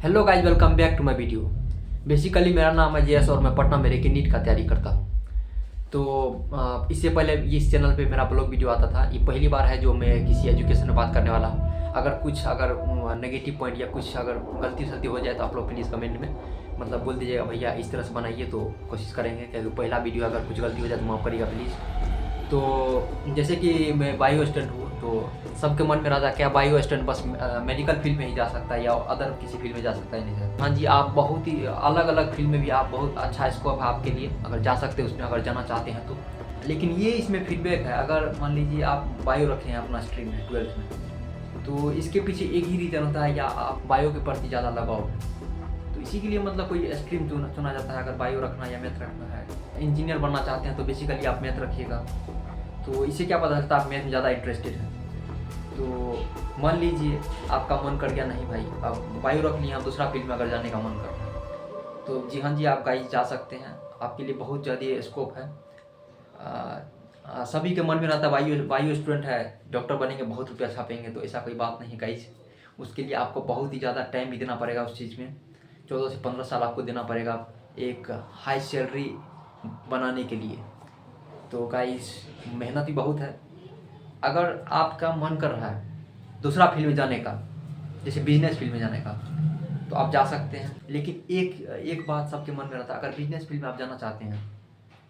Hello guys, welcome back to my video. Basically मेरा नाम है जयस और मैं पटना मेरे की नीट का तैयारी करता हूँ। तो इससे पहले इस चैनल पे मेरा ब्लॉग वीडियो आता था। ये पहली बार है जो मैं किसी एजुकेशन में बात करने वाला हूँ। अगर नेगेटिव पॉइंट या कुछ अगर गलती सलती हो जाए तो आप लोग प्लीज़ कमेंट में मतलब बोल दीजिएगा, भैया इस तरह से बनाइए, तो कोशिश करेंगे। क्योंकि पहला वीडियो अगर कुछ गलती हो जाए तो माफ़ करिएगा प्लीज़। तो जैसे कि मैं बायो स्टूडेंट हूँ, तो सबके मन में रहता है क्या बायो स्टूडेंट बस मेडिकल फील्ड में ही जा सकता है या अदर किसी फील्ड में जा सकता है? नहीं सर, हाँ जी, आप बहुत ही अलग अलग फील्ड में भी आप बहुत अच्छा स्कोप है आपके लिए, अगर जा सकते हैं उसमें, अगर जाना चाहते हैं तो। लेकिन ये इसमें फीडबैक है, अगर मान लीजिए आप बायो रखे हैं अपना स्ट्रीम में 12th में, तो इसके पीछे एक ही रीज़न होता है, या आप बायो के प्रति ज़्यादा लगाव है। तो इसी के लिए मतलब कोई स्ट्रीम चुना जाता है। अगर बायो रखना या मैथ रखना है, इंजीनियर बनना चाहते हैं तो बेसिकली आप मैथ रखिएगा। तो इससे क्या पता चलता है आप मैथ में ज़्यादा इंटरेस्टेड हैं। तो मान लीजिए आपका मन कर गया, नहीं भाई आप बायो रख लिया, दूसरा फील्ड में अगर जाने का मन कर रहा है, तो जी हाँ जी, आप गाइस जा सकते हैं। आपके लिए बहुत ज़्यादा स्कोप है। सभी के मन में रहता है बायो स्टूडेंट है, डॉक्टर बनेंगे, बहुत रुपया छापेंगे, तो ऐसा कोई बात नहीं गाइस। उसके लिए आपको बहुत ही ज़्यादा टाइम भी देना पड़ेगा उस चीज़ में। 14 से 15 साल आपको देना पड़ेगा एक हाई सैलरी बनाने के लिए। तो गाइस मेहनत भी बहुत है। अगर आपका मन कर रहा है दूसरा फील्ड में जाने का, जैसे बिजनेस फील्ड में जाने का, तो आप जा सकते हैं। लेकिन एक एक बात सबके मन में रहता है, अगर बिजनेस फील्ड में आप जाना चाहते हैं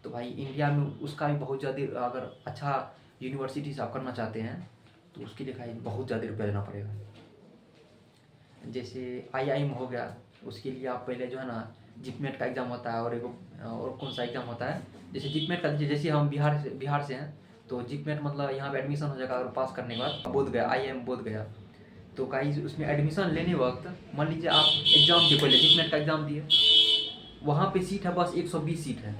तो भाई इंडिया में उसका भी बहुत ज़्यादा, अगर अच्छा यूनिवर्सिटी से आप करना चाहते हैं तो उसके लिए भाई बहुत ज़्यादा रुपया देना पड़ेगा। जैसे आईआईएम हो गया, उसके लिए आप पहले जो है ना जिपमेट का एग्ज़ाम होता है, और एगो और कौन सा एग्ज़ाम होता है, जैसे जिपमेट का, जैसे हम बिहार से हैं तो जिपमेट मतलब यहाँ पे एडमिशन हो जाएगा, और पास करने के बाद बोध गया, आईआईएम बोध गया। तो गाइस उसमें एडमिशन लेने वक्त मान लीजिए आप एग्ज़ाम दिए, पहले जिपमेट का एग्ज़ाम दिए, वहाँ पे सीट है बस 120 सीट है।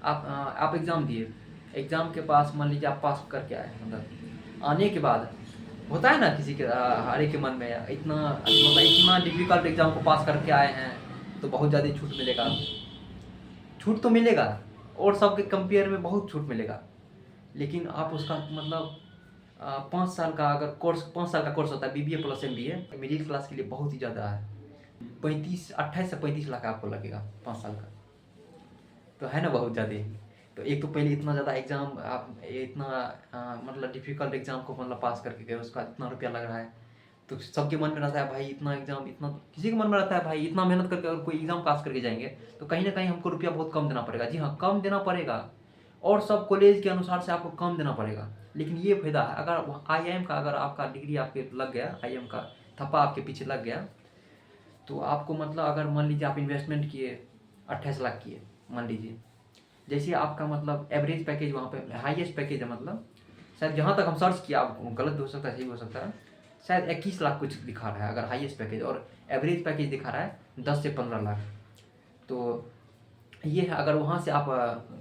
आप एग्ज़ाम दिए, एग्ज़ाम के पास मान लीजिए आप पास करके आए, मतलब आने के बाद होता है ना किसी के हर एक के मन में इतना मतलब इतना डिफिकल्ट एग्ज़ाम को पास करके आए हैं तो बहुत ज़्यादा छूट मिलेगा। छूट तो मिलेगा और सबके कंपेयर में बहुत छूट मिलेगा, लेकिन आप उसका मतलब 5 साल का अगर कोर्स, 5 साल का कोर्स होता है BBA plus MBA, middle class के लिए बहुत ही ज़्यादा है। 28 से 35 लाख आपको लगेगा 5 साल का, तो है ना बहुत ज़्यादा ही। तो एक तो पहले इतना ज़्यादा एग्ज़ाम आप इतना मतलब डिफ़िकल्ट एग्ज़ाम को मतलब पास करके गए, उसका इतना रुपया लग रहा है। तो सबके मन में रहता है भाई इतना एग्ज़ाम, इतना किसी के मन में रहता है भाई इतना मेहनत करके अगर कोई एग्ज़ाम पास करके जाएंगे तो कहीं ना कहीं हमको रुपया बहुत कम देना पड़ेगा। जी हाँ, कम देना पड़ेगा, और सब कॉलेज के अनुसार से आपको कम देना पड़ेगा। लेकिन ये फ़ायदा है, अगर आईआईएम का अगर आपका डिग्री आपके लग गया, आईआईएम का थप्पा आपके पीछे लग गया, तो आपको मतलब अगर मान लीजिए आप इन्वेस्टमेंट किए 28 लाख किए मान लीजिए, जैसे आपका मतलब एवरेज पैकेज वहाँ पे हाईएस्ट पैकेज है, मतलब शायद जहाँ तक हम सर्च किया, आप गलत भी हो सकता है सही भी हो सकता है, शायद 21 लाख कुछ दिखा रहा है अगर हाईएस्ट पैकेज, और एवरेज पैकेज दिखा रहा है 10 से 15 लाख। तो ये है, अगर वहाँ से आप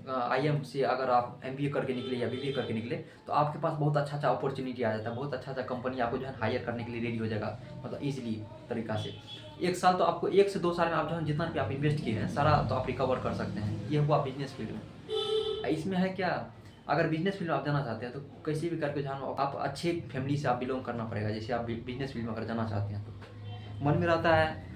आईएम से अगर आप एमबीए करके निकले या बीबीए करके निकले तो आपके पास बहुत अच्छा अच्छा अपॉर्चुनिटी आ जाता है, बहुत अच्छा अच्छा कंपनी आपको जो है हायर करने के लिए रेडी हो जाएगा, मतलब ईजिली तरीका से। 1 साल तो आपको, 1 से 2 साल में आप जो है जितना भी आप इन्वेस्ट किए हैं सारा तो आप रिकवर कर सकते हैं। ये हुआ बिजनेस फील्ड में। इसमें है क्या, अगर बिजनेस फील्ड में आप जाना चाहते हैं तो कैसे भी करके जानो, आप अच्छे फैमिली से आप बिलोंग करना पड़ेगा। जैसे आप बिजनेस फील्ड में अगर जाना चाहते हैं तो मन में रहता है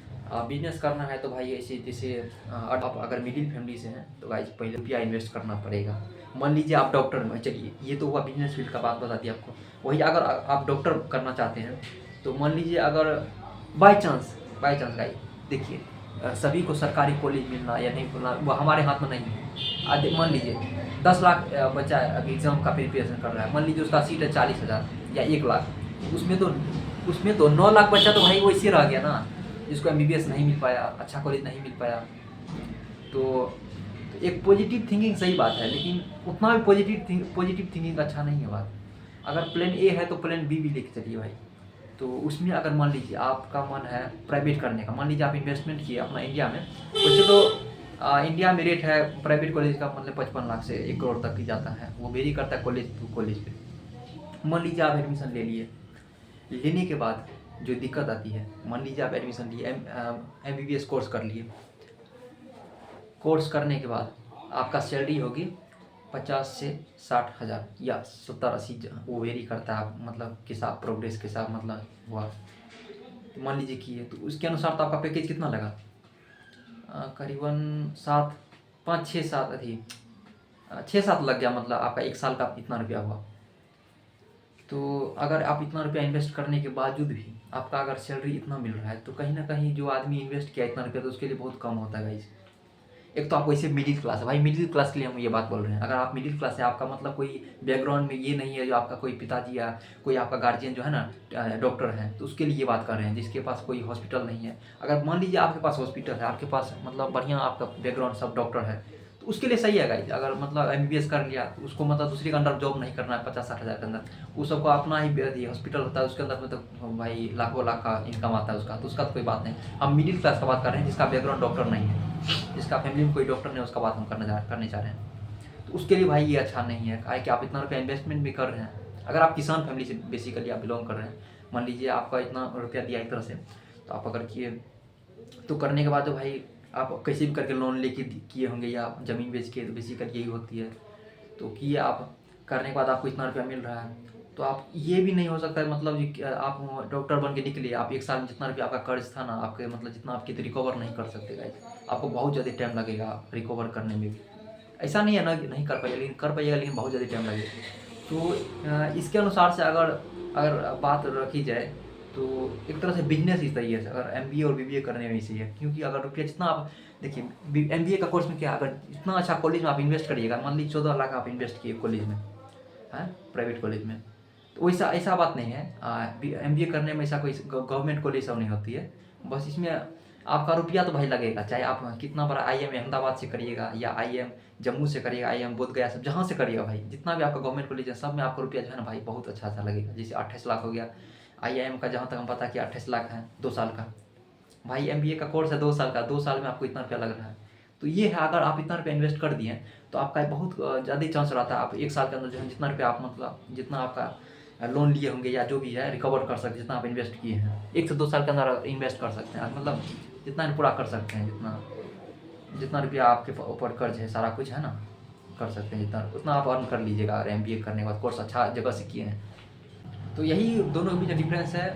बिजनेस करना है, तो भाई ऐसे जैसे आप अगर मिडिल फैमिली से हैं तो भाई पहले रुपया इन्वेस्ट करना पड़ेगा। मान लीजिए आप डॉक्टर में, चलिए ये तो हुआ बिजनेस फील्ड का बात बता दी आपको। वही अगर आप डॉक्टर करना चाहते हैं तो मान लीजिए अगर बाई चांस भाई देखिए, सभी को सरकारी कॉलेज मिलना या नहीं मिलना वो हमारे हाथ में नहीं है। आज मान लीजिए 10 लाख बच्चा एग्ज़ाम का प्रिपरेशन कर रहा है, मान लीजिए उसका सीट है 40,000 या 1 लाख, उसमें तो 9 लाख बच्चा तो भाई वैसे रह गया ना, जिसको एमबीबीएस नहीं मिल पाया, अच्छा कॉलेज नहीं मिल पाया। तो एक पॉजिटिव थिंकिंग सही बात है, लेकिन उतना भी पॉजिटिव थिंकिंग अच्छा नहीं है बात। अगर प्लान ए है तो प्लान बी भी लेके चलिए भाई। तो उसमें अगर मान लीजिए आपका मन है प्राइवेट करने का, मान लीजिए आप इन्वेस्टमेंट किए अपना इंडिया में, वैसे तो इंडिया में रेट है प्राइवेट कॉलेज का मतलब 55 लाख से 1 करोड़ तक की जाता है, वो वेरी करता है कॉलेज टू कॉलेज पे। मान लीजिए आप एडमिशन ले लिए, लेने के बाद जो दिक्कत आती है, मान लीजिए आप एडमिशन लिए, एमबीबीएस कोर्स कर लिए, कोर्स करने के बाद आपका सैलरी होगी 50 से 60 हज़ार या 70-80, वो वेरी करता है, आप मतलब किस आप प्रोग्रेस के साथ मतलब हुआ। तो मान लीजिए किए, तो उसके अनुसार तो आपका पैकेज कितना लगा, करीबन 7 5 6 7 अथी 6 7 लग गया, मतलब आपका 1 साल का इतना रुपया हुआ। तो अगर आप इतना रुपया इन्वेस्ट करने के बावजूद भी आपका अगर सैलरी इतना मिल रहा है, तो कहीं ना कहीं जो आदमी इन्वेस्ट किया इतना रुपया, तो उसके लिए बहुत कम होता है गाइस। एक तो आप वैसे मिडिल क्लास है भाई, मिडिल क्लास के लिए हम ये बात बोल रहे हैं। अगर आप मिडिल क्लास है, आपका मतलब कोई बैकग्राउंड में ये नहीं है जो आपका कोई पिताजी या कोई आपका गार्जियन जो है ना डॉक्टर है, तो उसके लिए ये बात कर रहे हैं, जिसके पास कोई हॉस्पिटल नहीं है। अगर मान लीजिए आपके पास हॉस्पिटल है, आपके पास मतलब बढ़िया आपका बैकग्राउंड सब डॉक्टर है, तो उसके लिए सही है गाइज। अगर मतलब एमबीबीएस कर लिया, तो उसको मतलब दूसरे के अंडर जॉब नहीं करना है 50 60 हज़ार के अंदर, वो सबको अपना ही हॉस्पिटल होता है, उसके अंदर मतलब भाई लाखों लाख का इनकम आता है उसका, तो उसका तो कोई बात नहीं। हम मिडिल क्लास का बात कर रहे हैं, जिसका बैकग्राउंड डॉक्टर नहीं है, जिसका फैमिली में कोई डॉक्टर नहीं है, उसका बात हम करने चाह रहे हैं। तो उसके लिए भाई ये अच्छा नहीं है कि आप इतना रुपया इन्वेस्टमेंट भी कर रहे हैं। अगर आप किसान फैमिली से बेसिकली आप बिलोंग कर रहे हैं, मान लीजिए आपका इतना रुपया दिया एक तरह से, तो आप अगर किए, तो करने के बाद तो भाई आप कैसे भी करके लोन लेके किए होंगे या ज़मीन बेच के, तो बेसिकली यही होती है। तो किए आप, करने के बाद आपको इतना रुपया मिल रहा है, तो आप ये भी नहीं हो सकता है मतलब कि आप डॉक्टर बन के निकले, आप 1 साल में जितना रुपया आपका कर्ज था ना आपके, मतलब जितना आपके, तो रिकवर नहीं कर सकते गाइस। आपको बहुत ज़्यादा टाइम लगेगा रिकवर करने में भी। ऐसा नहीं है ना कि नहीं कर पाइएगा, लेकिन कर पाइएगा, लेकिन बहुत ज़्यादा टाइम लगेगा। तो इसके अनुसार से अगर अगर बात रखी जाए, तो एक तरह से बिजनेस इस तरीके से अगर एमबीए और बीबीए करने में सही है। क्योंकि अगर रुपया जितना आप देखिए, एमबीए का कोर्स में क्या, अगर इतना अच्छा कॉलेज में आप इन्वेस्ट करिएगा, मान लीजिए 14 लाख आप इन्वेस्ट किए कॉलेज में, है प्राइवेट कॉलेज में, तो वैसा ऐसा बात नहीं है। एमबीए करने में ऐसा कोई गवर्नमेंट कॉलेज सब नहीं होती है। बस इसमें आपका रुपया तो भाई लगेगा, चाहे आप कितना बड़ा आईएम अहमदाबाद से करिएगा या आईएम जम्मू से करिएगा, आईएम बोधगया से, जहाँ से करिएगा भाई, जितना भी आपका गवर्नमेंट कॉलेज है, सब में आपको रुपया जो है ना भाई बहुत अच्छा अच्छा लगेगा। जैसे 28 लाख हो गया आईआईएम का, जहाँ तक हम पता कि 28 लाख है 2 साल का। भाई एमबीए का कोर्स है 2 साल का, 2 साल में आपको इतना रुपया लग रहा है। तो ये है, अगर आप इतना रुपया इन्वेस्ट कर दिए, तो आपका बहुत ज़्यादा चांस रहता है आप 1 साल के अंदर जो है जितना रुपया आप मतलब जितना आपका लोन लिए होंगे या जो भी है रिकवर कर सकते, जितना आप इन्वेस्ट किए हैं 1 से 2 साल के अंदर इन्वेस्ट कर सकते हैं, मतलब जितना पूरा कर सकते हैं, जितना जितना रुपया आपके ऊपर कर्ज है सारा कुछ है ना, कर सकते हैं जितना, उतना आप अर्न कर लीजिएगा अगर एमबीए करने के बाद कोर्स अच्छा जगह से किए हैं। तो यही दोनों के बीच डिफरेंस है।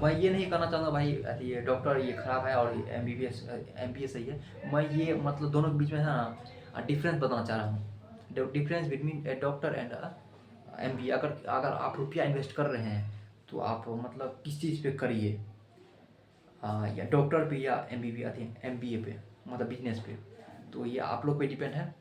मैं ये नहीं कहना चाहूँगा भाई ये डॉक्टर ये ख़राब है और एमबीबीएस एमबीए सही है। मैं ये मतलब दोनों के बीच में है ना डिफरेंस बताना चाह रहा हूँ, difference between A doctor and MBA. अगर अगर आप रुपया इन्वेस्ट कर रहे हैं, तो आप मतलब किस चीज़ पे करिए, या डॉक्टर पे या एमबीए पे, मतलब बिजनेस पे। तो ये आप लोग पे डिपेंड है।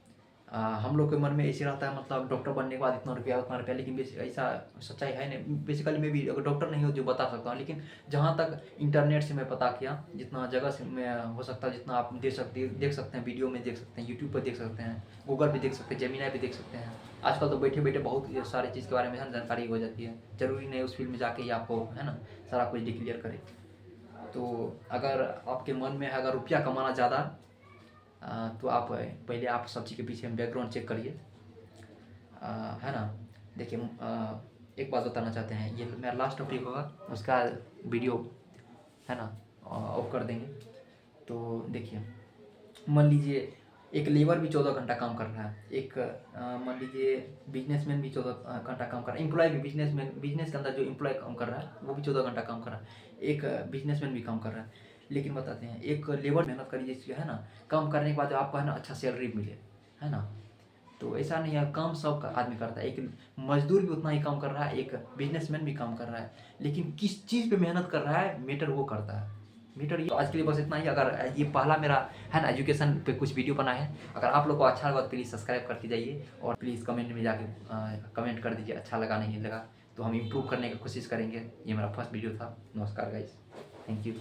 हम लोग के मन में ऐसे रहता है मतलब डॉक्टर बनने के बाद इतना रुपया उतना रुपया, लेकिन ऐसा सच्चाई है नहीं। बेसिकली मैं भी अगर डॉक्टर नहीं हो जो बता सकता हूँ, लेकिन जहाँ तक इंटरनेट से मैं पता किया, जितना जगह से मैं हो सकता है, जितना आप देख सकते हैं, वीडियो में देख सकते हैं, यूट्यूब पर देख सकते हैं, गूगल पे देख सकते हैं, जेमिनी पे देख सकते हैं। आजकल तो बैठे बैठे बहुत सारे चीज़ के बारे में जानकारी हो जाती है। ज़रूरी नहीं उस फील्ड में जाके ही आपको है ना सारा कुछ डिक्लेयर करे। तो अगर आपके मन में है अगर रुपया कमाना ज़्यादा, तो आप पहले आप सब चीज़ के पीछे बैकग्राउंड चेक करिए, है ना। देखिए एक बात बताना चाहते हैं, ये मेरा लास्ट टॉपिक होगा, उसका वीडियो है ना ऑफ कर देंगे। तो देखिए, मान लीजिए एक लेबर भी 14 घंटा काम कर रहा है, एक मान लीजिए बिजनेसमैन भी 14 घंटा काम कर रहा है, एम्प्लॉय भी बिजनेस के अंदर जो एम्प्लॉय काम कर रहा है वो भी 14 घंटा काम कर रहा है, एक बिजनेसमैन भी काम कर रहा है। लेकिन बताते हैं, एक लेबर मेहनत करिए जिसकी है ना, काम करने के बाद आपको है ना अच्छा सैलरी मिले, है ना। तो ऐसा नहीं है, काम सब का आदमी करता है, एक मजदूर भी उतना ही काम कर रहा है, एक बिजनेसमैन भी काम कर रहा है, लेकिन किस चीज़ पे मेहनत कर रहा है मीटर वो करता है। मीटर ये, तो आज के लिए बस इतना ही। अगर ये पहला मेरा है ना एजुकेशन पे कुछ वीडियो बना है, अगर आप लोग को अच्छा लगा तो प्लीज़ सब्सक्राइब करके जाइए, और प्लीज़ कमेंट में जाके कमेंट कर दीजिए अच्छा लगा नहीं लगा, तो हम इम्प्रूव करने की कोशिश करेंगे। ये मेरा फर्स्ट वीडियो था। नमस्कार गाइस, थैंक यू।